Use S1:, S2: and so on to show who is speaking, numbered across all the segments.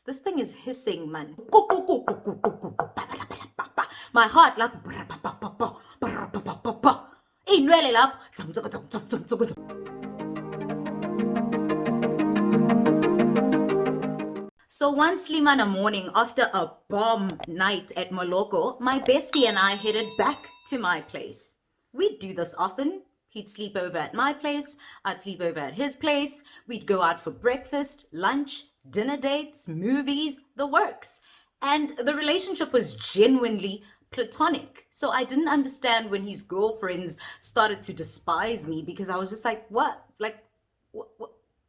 S1: This thing is hissing, man. My heart like inwele lapho. So one Slimana morning after a bomb night at Moloko, my bestie and I headed back to my place. We'd do this often. He'd sleep over at my place, I'd sleep over at his place. We'd go out for breakfast, lunch, dinner dates, movies, the works. And the relationship was genuinely platonic. So I didn't understand when his girlfriends started to despise me, because I was just like, what? Like, what?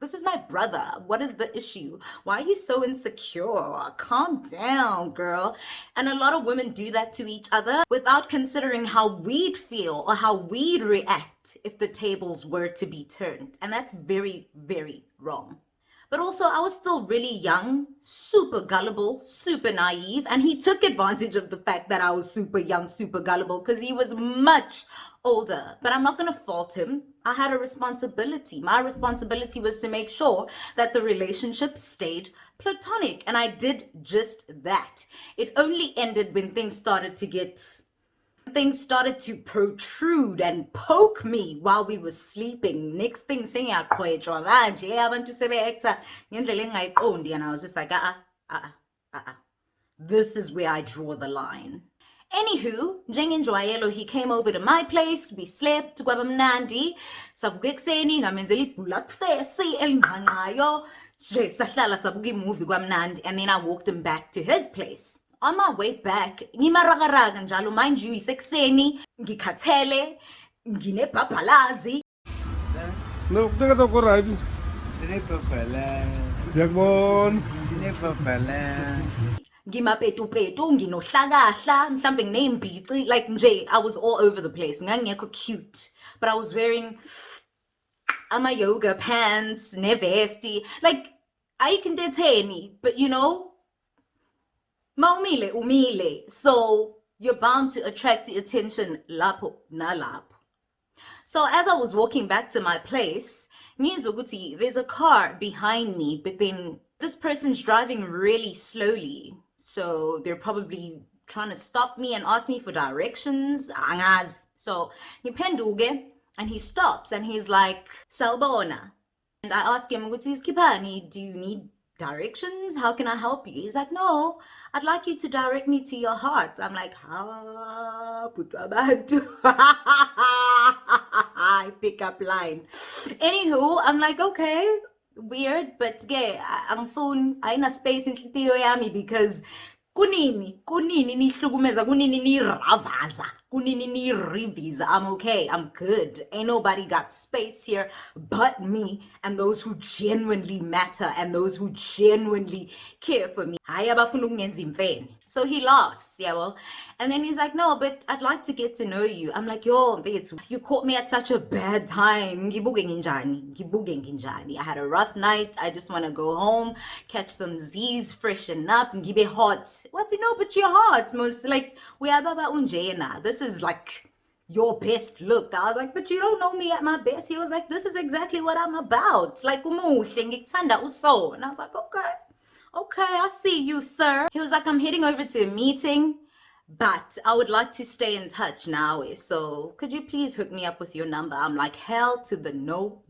S1: This is my brother. What is the issue? Why are you so insecure? Calm down, girl. And a lot of women do that to each other without considering how we'd feel or how we'd react if the tables were to be turned. And that's very, very wrong. But also, I was still really young, super gullible, super naive, and he took advantage of the fact that I was super young, super gullible, because he was much older. But I'm not going to fault him. I had a responsibility. My responsibility was to make sure that the relationship stayed platonic, and I did just that. It only ended when things started to protrude and poke me while we were sleeping. Next thing saying abantu sebe-actor ngendlela engingayiqondi, and I was just like, this is where I draw the line. Anywho, njengenjwayelo, he came over to my place, we slept, kwaba mnandi, savuka ekuseni, ngamenzela ibhulak face elingqangqayo, nje sahlala sabuka imovie kwamnandi, and then I walked him back to his place. On my way back, ngimaragaraga njalo, mind you, isekuseni, ngikhathele, nginebhabhalazi.
S2: No, teka to ko right. Jakbon.
S1: Ngimapetu-petu, nginohlakahla, mhlambe nginembici, like nje, I was all over the place. Ngangekho cute, but I was wearing ama-yoga pants, nevesti, like, ayikho, but you know, Maumile umile, so you're bound to attract the attention lapho nalapho. So as I was walking back to my place, there's a car behind me, but then this person's driving really slowly. So they're probably trying to stop me and ask me for directions. So ngipenduke, and he stops and he's like, Salbona. And I ask him, Kipani, do you need directions? How can I help you? He's like, no, I'd like you to direct me to your heart. I'm like, I pick up line. Anywho, I'm like, okay, weird, but ang phone, ayina space in inhliziyo yami, because kunini nihlukumeza, kunini niravaza, kunini nirivisa. I'm okay, I'm good. Ain't nobody got space here but me and those who genuinely matter and those who genuinely care for me. So he laughs, yeah, well, and then he's like, no, but I'd like to get to know you. I'm like, yo, you caught me at such a bad time. I had a rough night. I just want to go home, catch some Z's, freshen up, and be hot. What's it? No, but you're hot. Most like, we are baba unjena. This is like your best look. I was like, but you don't know me at my best. He was like, this is exactly what I'm about. Like, and I was like, okay, I see you, sir. He was like, I'm heading over to a meeting, but I would like to stay in touch now. So could you please hook me up with your number? I'm like, hell to the no.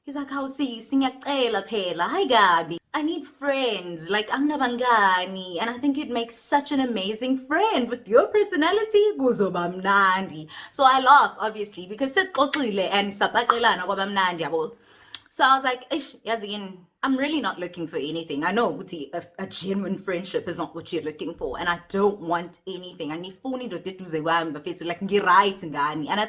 S1: He's like, I'll see you. Hi, Gabi. I need friends, like angnabangani, and I think you'd make such an amazing friend with your personality. So I laugh, obviously, because sesixoxile and sapaqelana kwabamnandi yabo. So I was like, I'm really not looking for anything. I know a genuine friendship is not what you're looking for, and I don't want anything. And at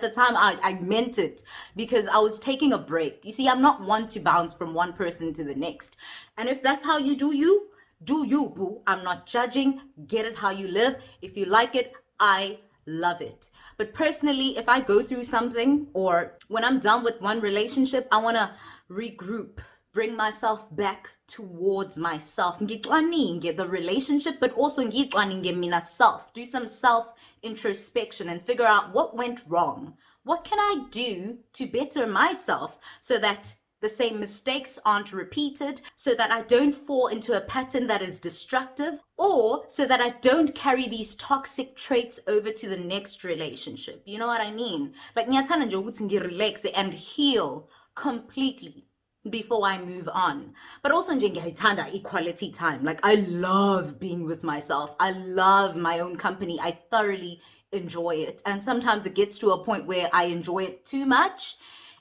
S1: the time, I meant it, because I was taking a break. You see, I'm not one to bounce from one person to the next. And if that's how you do you, boo. I'm not judging. Get it how you live. If you like it, I love it. But personally, if I go through something, or when I'm done with one relationship, I want to regroup, bring myself back towards myself. Get the relationship, but also mina self. Do some self introspection and figure out what went wrong. What can I do to better myself so that the same mistakes aren't repeated, so that I don't fall into a pattern that is destructive, or so that I don't carry these toxic traits over to the next relationship. You know what I mean? Like ngiyathanda nje ukuthi ngirelax and heal completely before I move on. But also nje ngiyayithanda equality time. Like I love being with myself. I love my own company. I thoroughly enjoy it. And sometimes it gets to a point where I enjoy it too much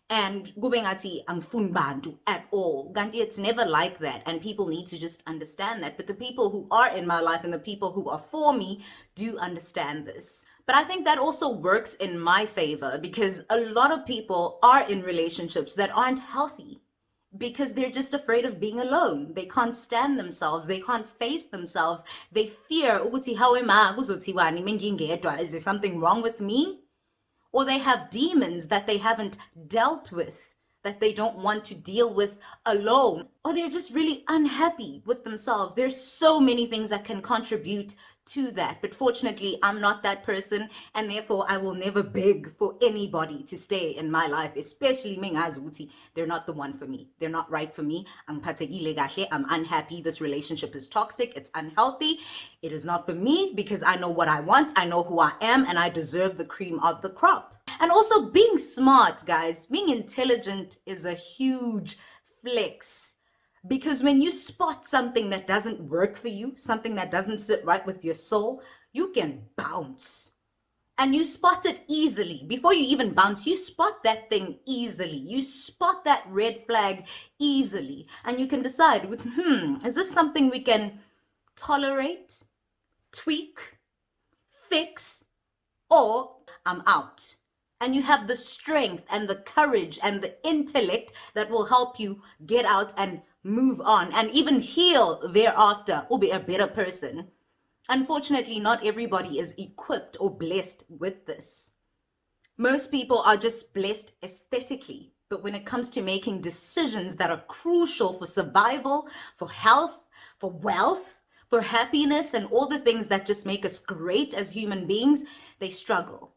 S1: and kube ngathi angifuni bantu at all. Ganti, it's never like that, and people need to just understand that. But the people who are in my life and the people who are for me do understand this. But I think that also works in my favor, because a lot of people are in relationships that aren't healthy because they're just afraid of being alone. They can't stand themselves. They can't face themselves. They fear, ukuthi hawe ma kuzothiwani mengingedwa, is there something wrong with me? Or they have demons that they haven't dealt with, that they don't want to deal with alone. Or they're just really unhappy with themselves. There's so many things that can contribute to that. But fortunately, I'm not that person, and therefore I will never beg for anybody to stay in my life, especially mengazuti. They're not the one for me. They're not right for me. I'm unhappy. This relationship is toxic. It's unhealthy. It is not for me because I know what I want. I know who I am, and I deserve the cream of the crop. And also being smart, guys, being intelligent is a huge flex. Because when you spot something that doesn't work for you, something that doesn't sit right with your soul, you can bounce. And you spot it easily. Before you even bounce, you spot that thing easily. You spot that red flag easily. And you can decide, is this something we can tolerate, tweak, fix, or I'm out? And you have the strength and the courage and the intellect that will help you get out and move on and even heal thereafter, or be a better person. Unfortunately, not everybody is equipped or blessed with this. Most people are just blessed aesthetically, but when it comes to making decisions that are crucial for survival, for health, for wealth, for happiness, and all the things that just make us great as human beings, they struggle.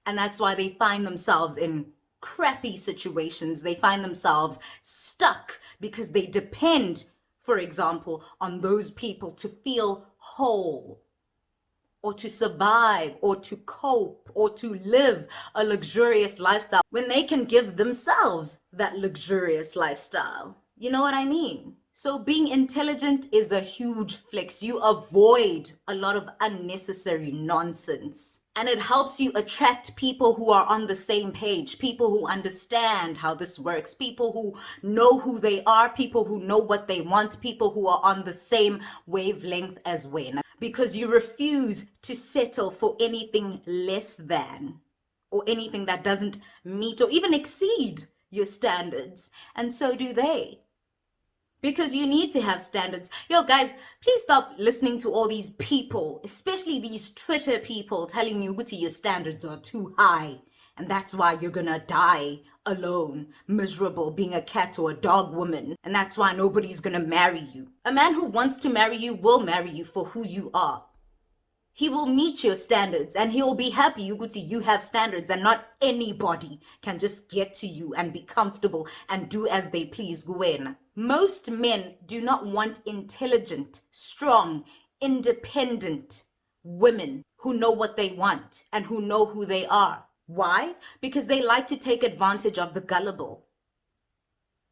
S1: And that's why they find themselves in crappy situations. They find themselves stuck because they depend, for example, on those people to feel whole, or to survive, or to cope, or to live a luxurious lifestyle when they can give themselves that luxurious lifestyle. You know what I mean? So being intelligent is a huge flex. You avoid a lot of unnecessary nonsense. And it helps you attract people who are on the same page, people who understand how this works, people who know who they are, people who know what they want, people who are on the same wavelength as when. Because you refuse to settle for anything less than, or anything that doesn't meet or even exceed your standards. And so do they. Because you need to have standards. Yo, guys, please stop listening to all these people, especially these Twitter people, telling you that your standards are too high. And that's why you're gonna die alone, miserable, being a cat or a dog woman. And that's why nobody's gonna marry you. A man who wants to marry you will marry you for who you are. He will meet your standards, and he will be happy you have standards, and not anybody can just get to you and be comfortable and do as they please. Gwen. Most men do not want intelligent, strong, independent women who know what they want and who know who they are. Why? Because they like to take advantage of the gullible.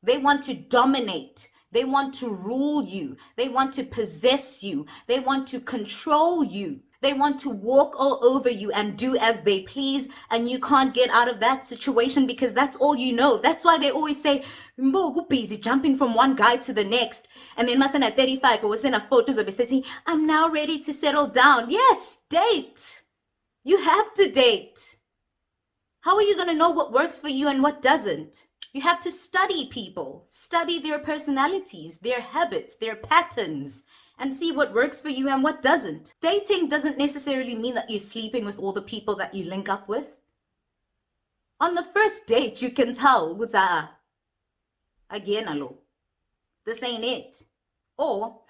S1: They want to dominate. They want to rule you. They want to possess you. They want to control you. They want to walk all over you and do as they please, and you can't get out of that situation because that's all you know. That's why they always say, Mbo, go busy jumping from one guy to the next. And then masan at 35, or was in a photos of it saying, I'm now ready to settle down. Yes, date. You have to date. How are you going to know what works for you and what doesn't? You have to study people, study their personalities, their habits, their patterns, and see what works for you and what doesn't. Dating doesn't necessarily mean that you're sleeping with all the people that you link up with. On the first date, you can tell, again, alo, this ain't it. Or,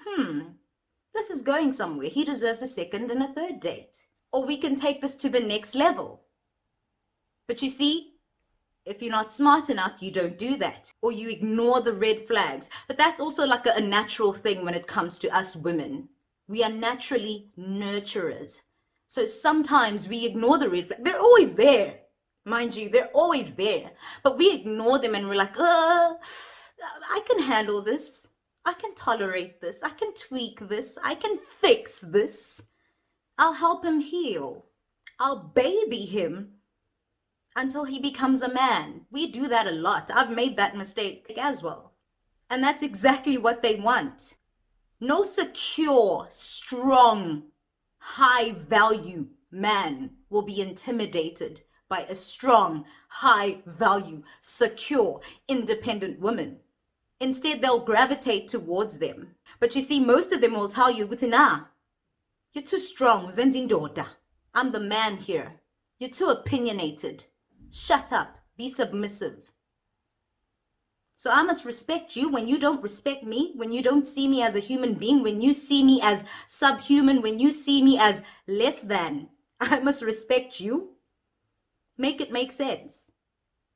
S1: this is going somewhere. He deserves a second and a third date. Or we can take this to the next level. But you see, If you're not smart enough, you don't do that. Or you ignore the red flags. But that's also like a natural thing when it comes to us women. We are naturally nurturers. So sometimes we ignore the red flags. They're always there. Mind you, they're always there. But we ignore them and we're like, I can handle this. I can tolerate this. I can tweak this. I can fix this. I'll help him heal. I'll baby him until he becomes a man. We do that a lot. I've made that mistake as well. And that's exactly what they want. No secure, strong, high value man will be intimidated by a strong, high value, secure, independent woman. Instead, they'll gravitate towards them. But you see, most of them will tell you, nah, you're too strong, Zenzindota. I'm the man here. You're too opinionated. Shut up. Be submissive. So I must respect you when you don't respect me, when you don't see me as a human being, when you see me as subhuman, when you see me as less than. I must respect you. Make it make sense.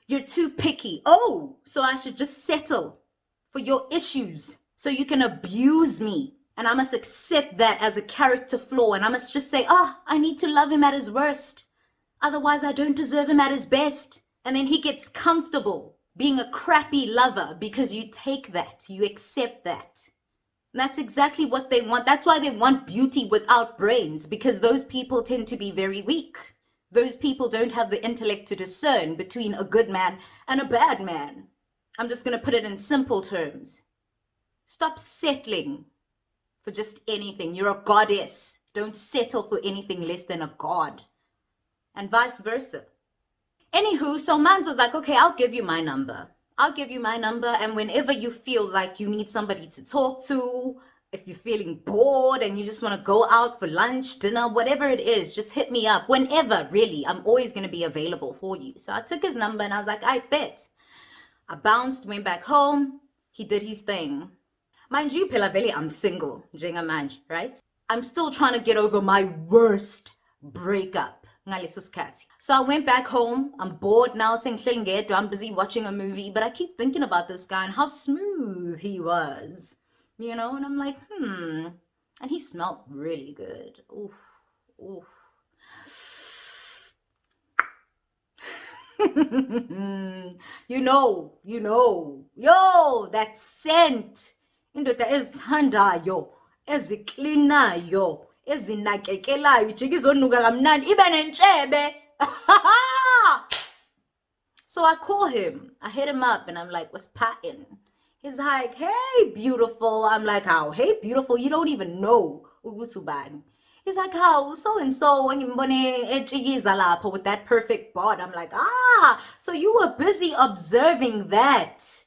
S1: You're too picky. Oh, so I should just settle for your issues so you can abuse me. And I must accept that as a character flaw. And I must just say, I need to love him at his worst. Otherwise, I don't deserve him at his best. And then he gets comfortable being a crappy lover because you take that, you accept that. And that's exactly what they want. That's why they want beauty without brains, because those people tend to be very weak. Those people don't have the intellect to discern between a good man and a bad man. I'm just going to put it in simple terms. Stop settling for just anything. You're a goddess. Don't settle for anything less than a god. And vice versa. Anywho, so Mans was like, okay, I'll give you my number. I'll give you my number, and whenever you feel like you need somebody to talk to, if you're feeling bored and you just want to go out for lunch, dinner, whatever it is, just hit me up. Whenever, really, I'm always going to be available for you. So I took his number and I was like, I bet. I bounced, went back home. He did his thing. Mind you, Pelaveli, I'm single, njengamanje, right? I'm still trying to get over my worst breakup. So I went back home. I'm bored now, I'm busy watching a movie, but I keep thinking about this guy and how smooth he was, and I'm like, And he smelled really good. Oof, oof. Yo, that scent. Indoda ezithandayo, eziklinayo, ezinakekelayo, ijike izonuka kamnandi, ibe nentshebe. So I call him. I hit him up and I'm like, what's pattern? He's like, hey, beautiful. I'm like, how? Hey, beautiful, you don't even know Ugusubani. He's like, how? So-and-so, with that perfect bod. I'm like, so you were busy observing that.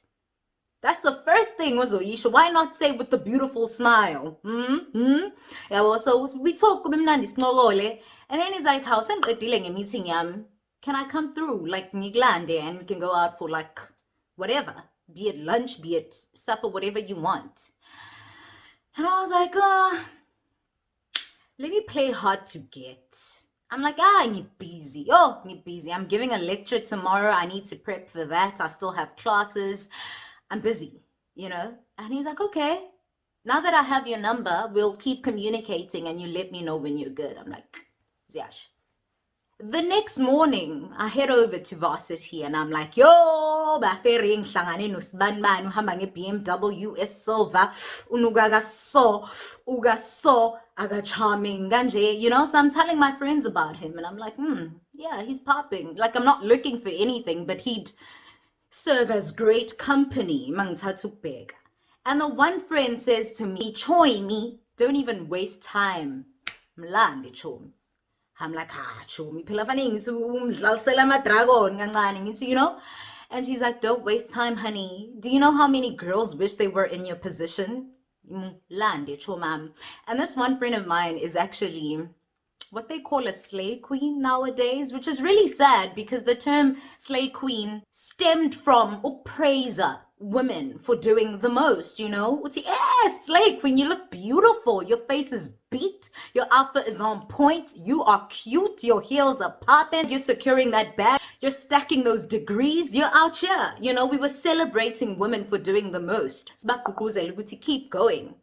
S1: That's the first thing, Wazoyisha. Why not say with the beautiful smile? Yeah, well, so we talk, and then he's like, how? Meeting yam. Can I come through? Like, Niglande, and we can go out for, like, whatever. Be it lunch, be it supper, whatever you want. And I was like, let me play hard to get. I'm like, I'm busy. Busy. I'm giving a lecture tomorrow. I need to prep for that. I still have classes. I'm busy, And he's like, okay, now that I have your number, we'll keep communicating and you let me know when you're good. I'm like, Ziash. The next morning, I head over to Varsity and I'm like, yo, bafering hlangane nosbanman uhamba nge-BMW esilver, ugaso, aga charming kanje, So I'm telling my friends about him and I'm like, yeah, he's popping. Like, I'm not looking for anything, but he'd serve as great company, big. And the one friend says to me, Choi me, don't even waste time. Mlande chom. I'm like, chomi pilavaning dragon, And she's like, don't waste time, honey. Do you know how many girls wish they were in your position? Mlande chomam. And this one friend of mine is actually what they call a slay queen nowadays, which is really sad because the term slay queen stemmed from praiser women for doing the most, Yes, slay queen, you look beautiful, your face is beat, your outfit is on point, you are cute, your heels are popping, you're securing that bag, You're stacking those degrees. You're out here. You know, we were celebrating women for doing the most. To keep going.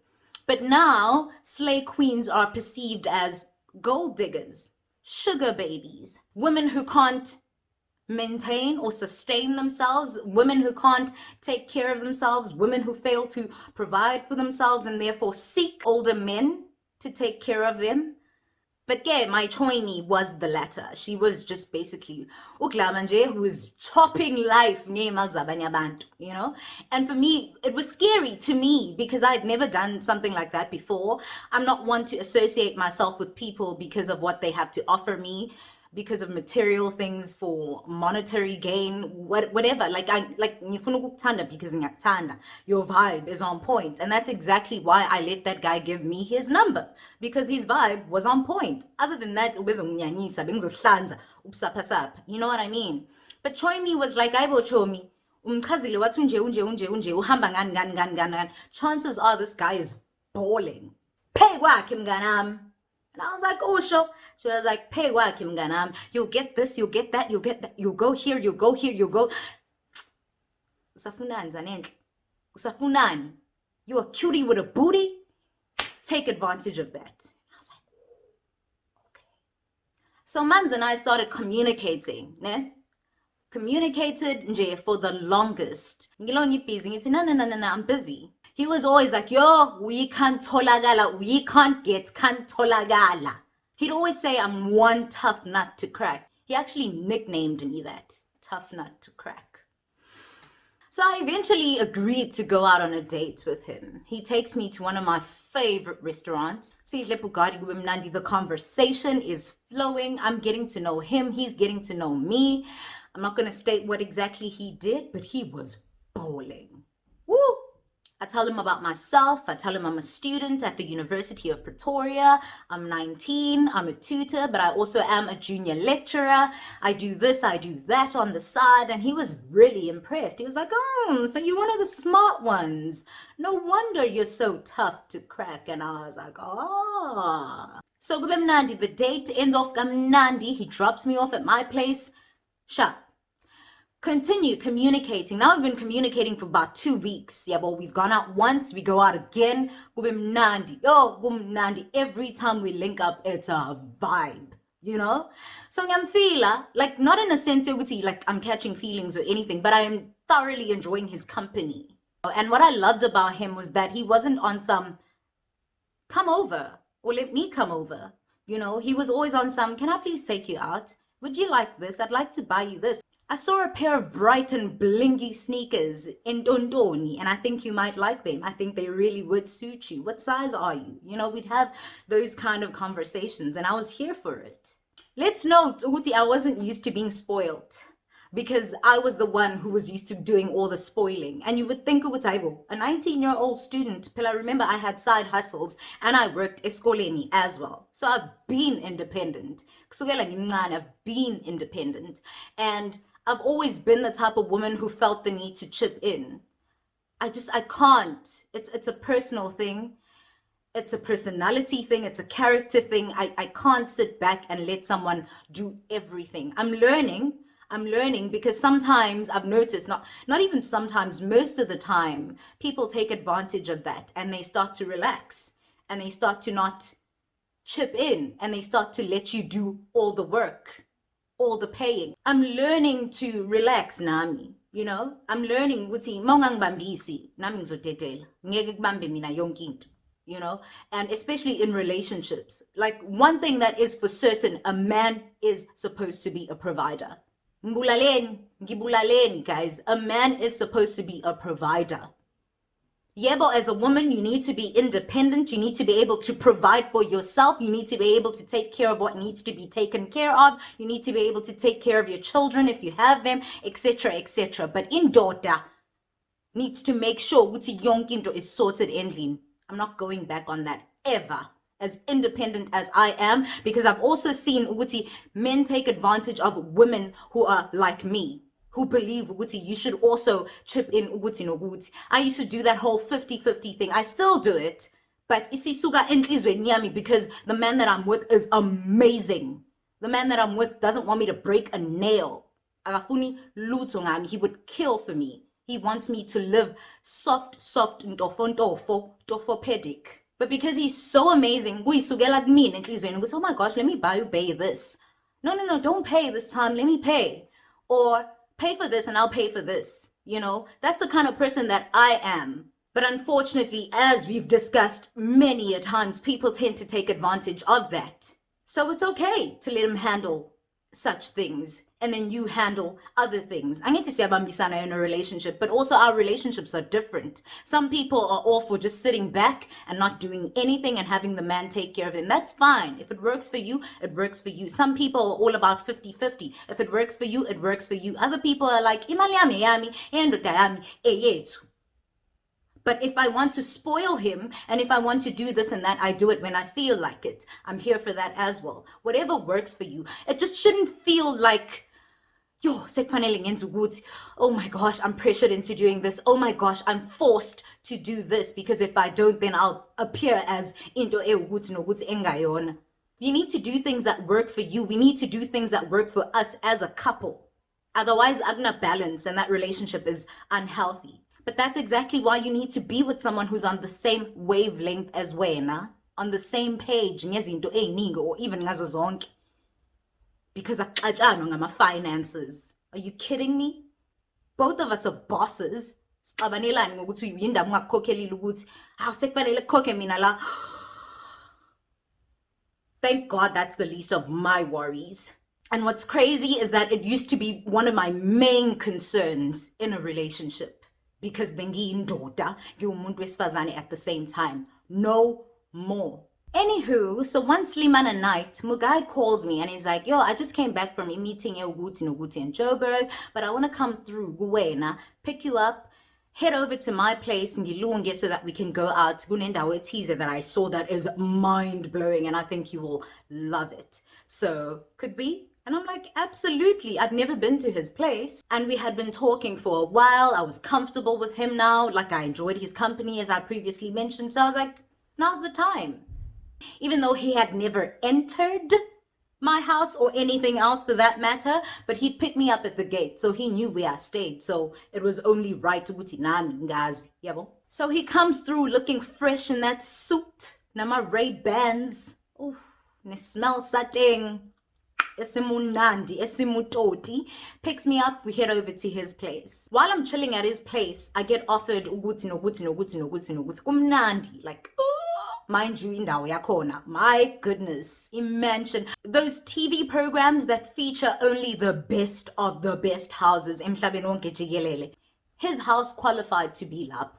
S1: But now, slay queens are perceived as gold diggers, sugar babies, women who can't maintain or sustain themselves, women who can't take care of themselves, women who fail to provide for themselves and therefore seek older men to take care of them. But yeah, my choini was the latter. She was just basically uklamanje who was chopping life near Malzabanya, you know? And for me, it was scary to me because I'd never done something like that before. I'm not one to associate myself with people because of what they have to offer me, because of material things for monetary gain, whatever. Like ngifuna ukukuthanda because ngiyakuthanda. Your vibe is on point, and that's exactly why I let that guy give me his number, because his vibe was on point. Other than that, ubezonginyanyisa bengizohlanza ubusapasapha. You know what I mean? But Choimi was like, "Ayibo Chomi, umchazile wathi unje uhamba ngani. Chances are this guy is balling. Pay kwakhe mnganami." And I was like, "Oh, sure." She was like, "Pay work, mganam. You'll get this, you'll get that, you'll get that. You'll go here, you'll go here, you'll go." Usafunani zanenhle. Usafunani. You a cutie with a booty? Take advantage of that. I was like, okay. So Mans and I started communicating, ne? Communicated nje for the longest. Ngilongi busy. Ngithi, no, I'm busy. He was always like, "Yo, we can't tolagala, we can't tolagala." He'd always say, "I'm one tough nut to crack." He actually nicknamed me that, tough nut to crack. So I eventually agreed to go out on a date with him. He takes me to one of my favorite restaurants. The conversation is flowing. I'm getting to know him. He's getting to know me. I'm not going to state what exactly he did, but he was bowling. Woo! I tell him about myself. I tell him I'm a student at the University of Pretoria. I'm 19. I'm a tutor, but I also am a junior lecturer. I do this, I do that on the side. And he was really impressed. He was like, "Oh, so you're one of the smart ones. No wonder you're so tough to crack." And I was like, "Ah." So Nandi, the date ends off Nandi. He drops me off at my place. Sharp. Continue communicating. Now we've been communicating for about 2 weeks. Yeah, but we've gone out once, we go out again. Nandi. Every time we link up, it's a vibe, you know? So ngiyamfila, like not in a sense like I'm catching feelings or anything, but I am thoroughly enjoying his company. And what I loved about him was that he wasn't on some come over or let me come over. You know, he was always on some, "Can I please take you out? Would you like this? I'd like to buy you this." I saw a pair of bright and blingy sneakers in Dondoni, and I think you might like them. I think they really would suit you. What size are you? You know, we'd have those kind of conversations, and I was here for it. Let's note, Uti, I wasn't used to being spoiled because I was the one who was used to doing all the spoiling. And you would think, Utaibo, a 19-year-old student, I remember I had side hustles and I worked eskoleni as well. So I've been independent. I've been independent. And I've always been the type of woman who felt the need to chip in. I can't. It's a personal thing. It's a personality thing. It's a character thing. I can't sit back and let someone do everything. I'm learning because sometimes I've noticed, not even sometimes, most of the time, people take advantage of that and they start to relax and they start to not chip in and they start to let you do all the work, all the paying. I'm learning to relax nami, you know? I'm learning ukuthi mawungangibambisi nami ngizotetela. Ngeke kubambe mina yonke into, you know? And especially in relationships. Like one thing that is for certain, a man is supposed to be a provider. Ngibulaleni, guys. A man is supposed to be a provider. Yebo, as a woman, you need to be independent. You need to be able to provide for yourself. You need to be able to take care of what needs to be taken care of. You need to be able to take care of your children if you have them, etc., etc. But indoda needs to make sure ukuthi yonke into is sorted endlini. I'm not going back on that ever. As independent as I am, because I've also seen ukuthi men take advantage of women who are like me, who believe ukuthi you should also chip in ukuthi nokuthi. I used to do that whole 50-50 thing. I still do it, but isisuka enhlizweni yami because the man that I'm with is amazing. The man that I'm with doesn't want me to break a nail. akafuni lutho ngami. He would kill for me. He wants me to live soft, tofopedic. But because he's so amazing, oh my gosh, let me buy you Bay this. No, don't pay this time, let me pay. Or pay for this and I'll pay for this. You know, that's the kind of person that I am. But unfortunately, as we've discussed many a times, people tend to take advantage of that. So it's okay to let him handle such things and then you handle other things. Angithi siyabambisana in a relationship, but also our relationships are different. Some people are all for just sitting back and not doing anything and having the man take care of him. That's fine. If it works for you, it works for you. Some people are all about 50-50. If it works for you, it works for you. Other people are like, imali yami yami, indoda yami eyethu. But if I want to spoil him and if I want to do this and that, I do it when I feel like it. I'm here for that as well. Whatever works for you. It just shouldn't feel like, oh my gosh, I'm pressured into doing this. Oh my gosh, I'm forced to do this because if I don't, then I'll appear as into engayona. You need to do things that work for you. We need to do things that work for us as a couple. Otherwise, agna balance and that relationship is unhealthy. But that's exactly why you need to be with someone who's on the same wavelength as wena, on the same page, ngezinto ey'ningi or even ngazo zonke. Because akuxatshanwa ngama-finances. Are you kidding me? Both of us are bosses. Sixabanelani ngokuthi yindaba ungakukhokhelile ukuthi sekufanele kukhokhe mina la. Thank God that's the least of my worries. And what's crazy is that it used to be one of my main concerns in a relationship. Because bengiyindoda, ngiwumuntu wesifazane at the same time. No more. Anywho, so one Slimana night, Mugai calls me and he's like, yo, I just came back from a meeting in Joburg, but I want to come through Guwena, pick you up, head over to my place in Gilunge so that we can go out. Gunendawe teaser that I saw that is mind-blowing and I think you will love it. So, could we? And I'm like, absolutely. I'd never been to his place. And we had been talking for a while. I was comfortable with him now. Like, I enjoyed his company, as I previously mentioned. So I was like, now's the time. Even though he had never entered my house or anything else for that matter, but he'd pick me up at the gate. So he knew where I stayed. So it was only right to ngazi, yabo. So he comes through looking fresh in that suit. Nama Ray-Bans. Oof, ne smell sating. Esimunandi, esimutoti, picks me up, we head over to his place. While I'm chilling at his place, I get offered uguti kumnandi, like, mind you, indawo yakhona. My goodness, imagine those TV programs that feature only the best of the best houses emhlabeni wonke jikelele. His house qualified to be lapho.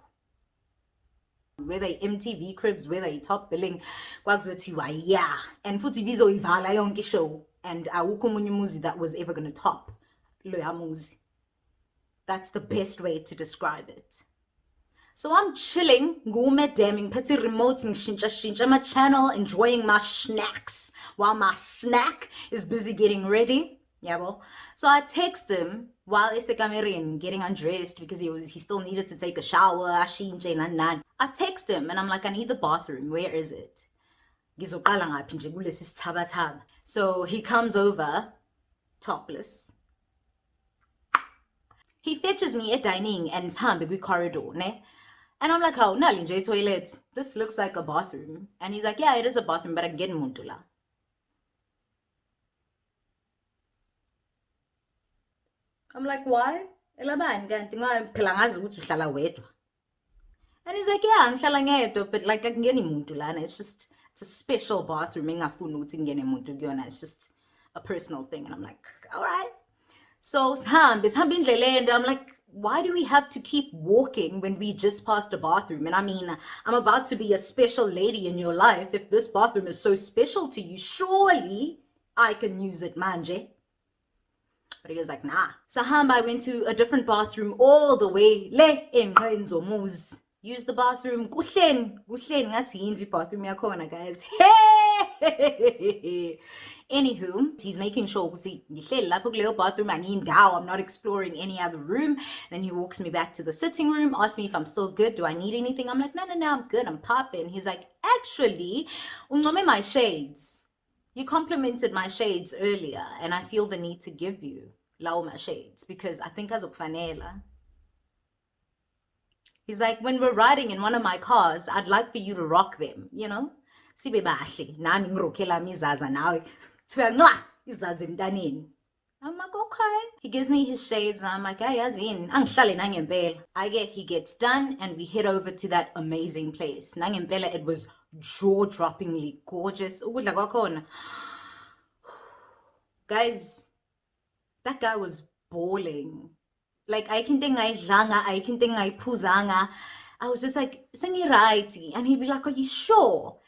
S1: Whether MTV cribs, whether top billing, kwakuzothiwa yeah, and futhi bizoyivala yonke show. And awukho omunye umuzi that was ever going to top loya muzi. That's the best way to describe it. So I'm chilling, ngumedem, ngiphethe remote, ngishintsha my channel, enjoying my snacks while my snack is busy getting ready. Yabo. So I text him while esekamereni getting undressed because he still needed to take a shower. I text him and I'm like, I need the bathroom. Where is it? So he comes over, topless. He fetches me at dining and his hand big corridor, ne? And I'm like, oh, nalinje toilet. This looks like a bathroom. And he's like, yeah, it is a bathroom, but I get muntula. I'm like, why? And he's like, yeah, ngihlala ngedwa, but like akungeni muntu lana. It's just, it's a special bathroom. It's just a personal thing. And I'm like, all right. So I'm like, why do we have to keep walking when we just passed a bathroom? And I mean, I'm about to be a special lady in your life. If this bathroom is so special to you, surely I can use it, manje. But he was like, nah. So I went to a different bathroom all the way. Use the bathroom. Kuhlen. Ngathi yindlu bathroom yakhona, guys. Hey! Anywho, he's making sure bathroom I'm not exploring any other room. Then he walks me back to the sitting room, asks me if I'm still good. Do I need anything? I'm like, no, I'm good. I'm popping. He's like, actually, unome my shades. You complimented my shades earlier, and I feel the need to give you. lawo ma-shades because I think azokufanela. He's like, when we're riding in one of my cars, I'd like for you to rock them, you know? Sibe bahle, nami ngirokhela izaza nawe. Kuthiwa nca izaza emntaneni. I'm like, okay. He gives me his shades, and I'm like, ayazini, angihlale nangempela. He gets done, and we head over to that amazing place. Nangempela, it was jaw-droppingly gorgeous. Ukudla kwakhona. Guys, that guy was bawling. Like, I can think I can think I was just like, sengiraiti. And he'd be like, are you sure?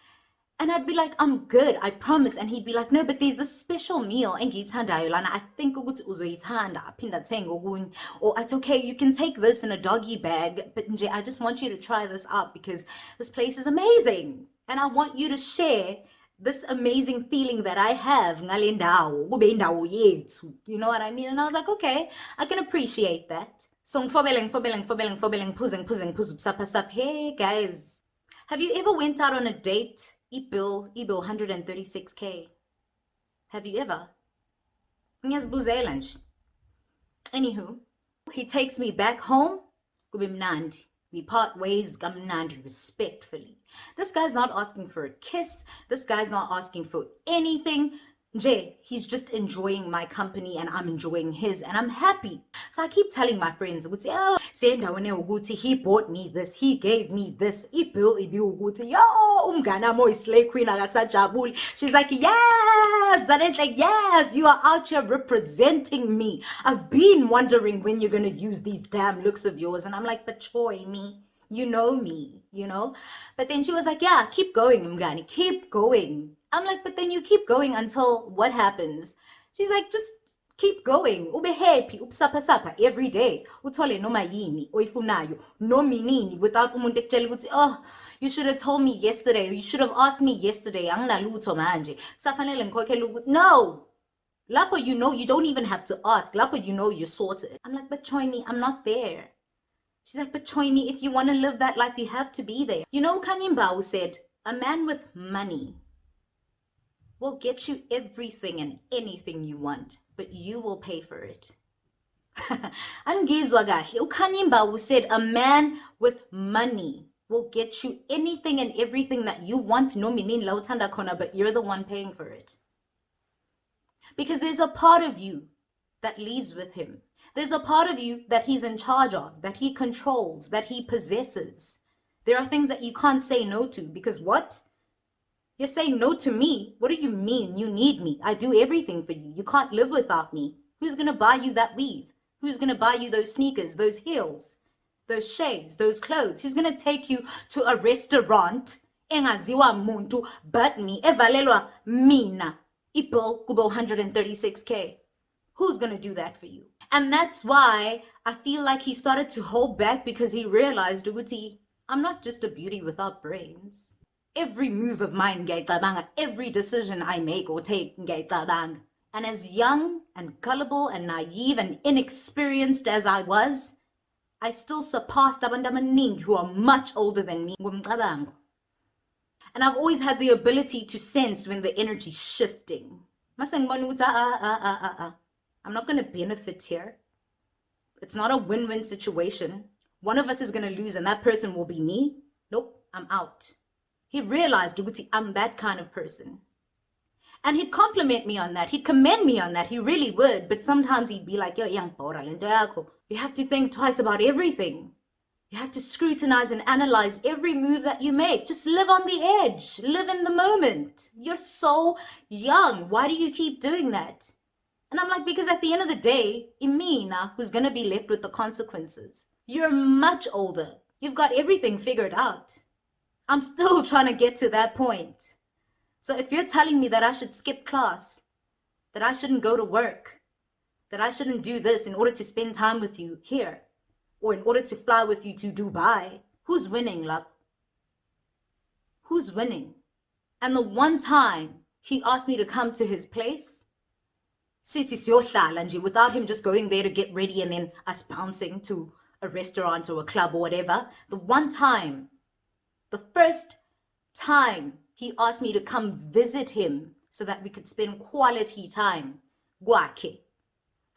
S1: And I'd be like, I'm good, I promise. And he'd be like, no, but there's this special meal. Engiyithandayo lana. I think ukuthi uzoyithanda. Phinda thenge okunye. Or it's okay, you can take this in a doggy bag. But nje, I just want you to try this out because this place is amazing. And I want you to share this amazing feeling that I have. Ngale ndawo, kube indawo yethu. You know what I mean? And I was like, okay, I can appreciate that. So ngifobeleng, phuzing, hey guys. Have you ever went out on a date? Ibil 136K. Have you ever? Ngiyazibuzela nje. Anywho, he takes me back home. Kube mnandi. We part ways kamnandi respectfully. This guy's not asking for a kiss. This guy's not asking for anything. Jay, he's just enjoying my company and I'm enjoying his and I'm happy. So I keep telling my friends, oh, he bought me this, he gave me this. Yo, umgana mo slay queen agasajabul. She's like, yes, and it's like, yes, you are out here representing me. I've been wondering when you're gonna use these damn looks of yours, and I'm like, but choy me. You know me, you know? But then she was like, yeah, keep going, Mgani, keep going. I'm like, but then you keep going until what happens? She's like, just keep going. Ube happy, upsapa every day. Uthole noma yini oyifunayo, no minini without umuntu ekutshela ukuthi, oh, you should have told me yesterday, or you should have asked me yesterday. Anginalutho manje. Safanele ngikhokhele ukuthi, no. Lapho you know you don't even have to ask. Lapho you know you're sorted. I'm like, but Choini, I'm not there. She's like, but Choini, if you want to live that life, you have to be there. You know, Kanyimbawu said, a man with money will get you everything and anything you want, but you will pay for it. Angizwa kahle. Ukanyimbawu said, a man with money will get you anything and everything that you want, no meaning la uthanda khona, but you're the one paying for it. Because there's a part of you that leaves with him. There's a part of you that he's in charge of, that he controls, that he possesses. There are things that you can't say no to because what? You're saying no to me. What do you mean? You need me. I do everything for you. You can't live without me. Who's going to buy you that weave? Who's going to buy you those sneakers, those heels, those shades, those clothes? Who's going to take you to a restaurant? Engaziwa muntu but me. Evalelwa mina. Ipil kubo 136K. Who's going to do that for you? And that's why I feel like he started to hold back because he realized, Uguti, I'm not just a beauty without brains. Every move of mine, every decision I make or take, and as young and gullible and naive and inexperienced as I was, I still surpassed abandamaning who are much older than me. And I've always had the ability to sense when the energy's shifting. I'm not going to benefit here. It's not a win-win situation. One of us is going to lose and that person will be me. Nope, I'm out. He realized, I'm that kind of person. And he'd compliment me on that. He'd commend me on that. He really would. But sometimes he'd be like, yo, young pora lento yakho. You have to think twice about everything. You have to scrutinize and analyze every move that you make. Just live on the edge. Live in the moment. You're so young. Why do you keep doing that? And I'm like, because at the end of the day, Imina, who's going to be left with the consequences. You're much older. You've got everything figured out. I'm still trying to get to that point. So if you're telling me that I should skip class, that I shouldn't go to work, that I shouldn't do this in order to spend time with you here, or in order to fly with you to Dubai, who's winning, love? Who's winning? And the one time he asked me to come to his place, without him just going there to get ready and then us bouncing to a restaurant or a club or whatever, the first time he asked me to come visit him so that we could spend quality time, gwakhe,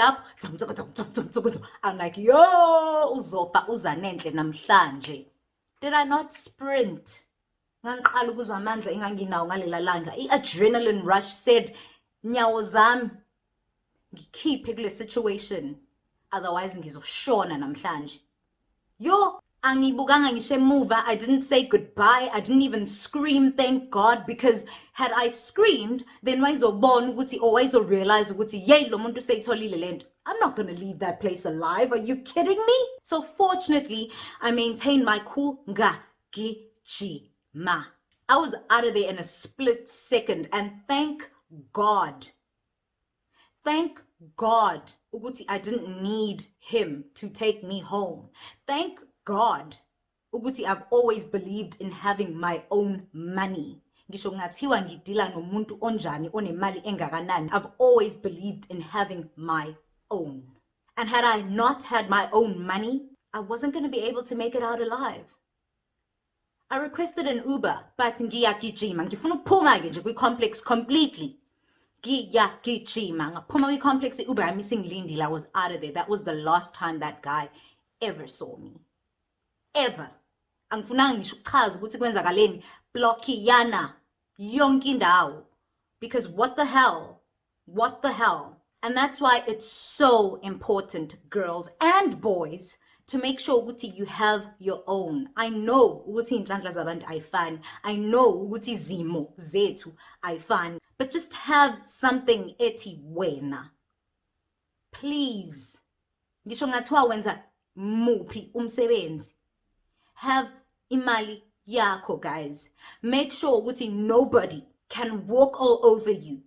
S1: lapho. I'm like, yo, uzofa uzanenhle namhlanje. Did I not sprint? ngangiqala ukuzwa amandla enganginawo ngalela langa. I-adrenaline rush said, nyawo zami ngikhiphe kule situation, otherwise ngizoshona namhlanje. Yo, angibukanga ngisho emuva. I didn't say goodbye. I didn't even scream, thank God, because had I screamed, then wayizobona ukuthi or wayizorealize ukuthi yay lo muntu seyitholile lento. I'm not gonna leave that place alive. Are you kidding me? So fortunately, I maintained my cool ngagijima. I was out of there in a split second, and thank God. Thank God ukuthi I didn't need him to take me home. Thank God ukuthi I've always believed in having my own money. Ngisho ngathiwa ngidila nomuntu onjani onemali engakanani, I've always believed in having my own. And had I not had my own money, I wasn't going to be able to make it out alive. I requested an Uber, but ngiyagijima, ngifuna ukuphuma-ke nje kwi-complex completely. Ngiyagijima, ngaphuma kwi-complex i-Uber yami isingilindile. I was out of there. That was the last time that guy ever saw me. Ever. Angifunanga ngisho ukuchaza ukuthi kwenzakaleni. Blockiyana yonke indawo. Because what the hell? What the hell? And that's why it's so important, girls and boys, to make sure ukuthi you have your own. I know ukuthi inhlanhla zabantu ayifani. I know ukuthi izimo zethu ayifani. But just have something ethi wena. Please. Ngisho ngathiwa wenza muphi umsebenzi. Have imali yakho, guys. Make sure ukuthi nobody can walk all over you.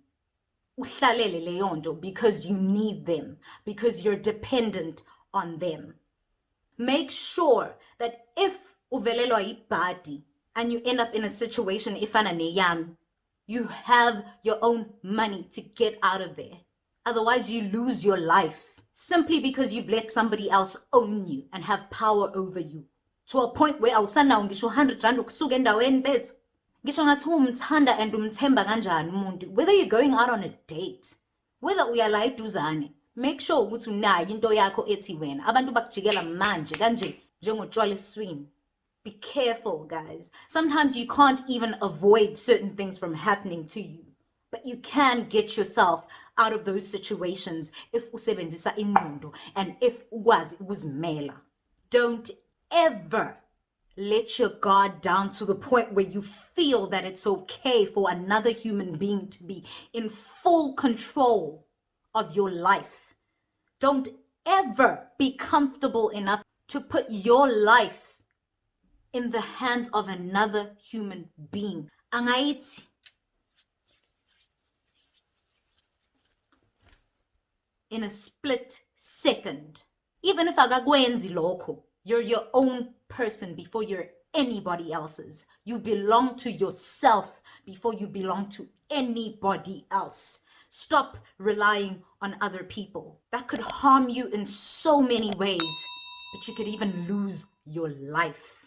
S1: Uhlalele leyonto because you need them, because you're dependent on them. Make sure that if uvelelwa ibhadi and you end up in a situation ifana neyami, you have your own money to get out of there. Otherwise, you lose your life simply because you've let somebody else own you and have power over you. To a point where awusanawo ngisho 100 rand ukusuka endaweni bethu. Ngisho ngathi umthanda and umthemba kanjani umuntu, whether you're going out on a date, whether uyala eduzane, make sure ukuthi unayo into yakho ethi wena. Abantu bakujikela manje kanje njengotshwala eswini. Be careful, guys. Sometimes you can't even avoid certain things from happening to you, but you can get yourself out of those situations if usebenzisa ingqondo and if ukwazi ukuzimela. Don't ever let your guard down to the point where you feel that it's okay for another human being to be in full control of your life. Don't ever be comfortable enough to put your life in the hands of another human being. Angaiti. In a split second. Even if akakwenzi lokho, you're your own person before you're anybody else's. You belong to yourself before you belong to anybody else. Stop relying on other people. That could harm you in so many ways, but you could even lose your life.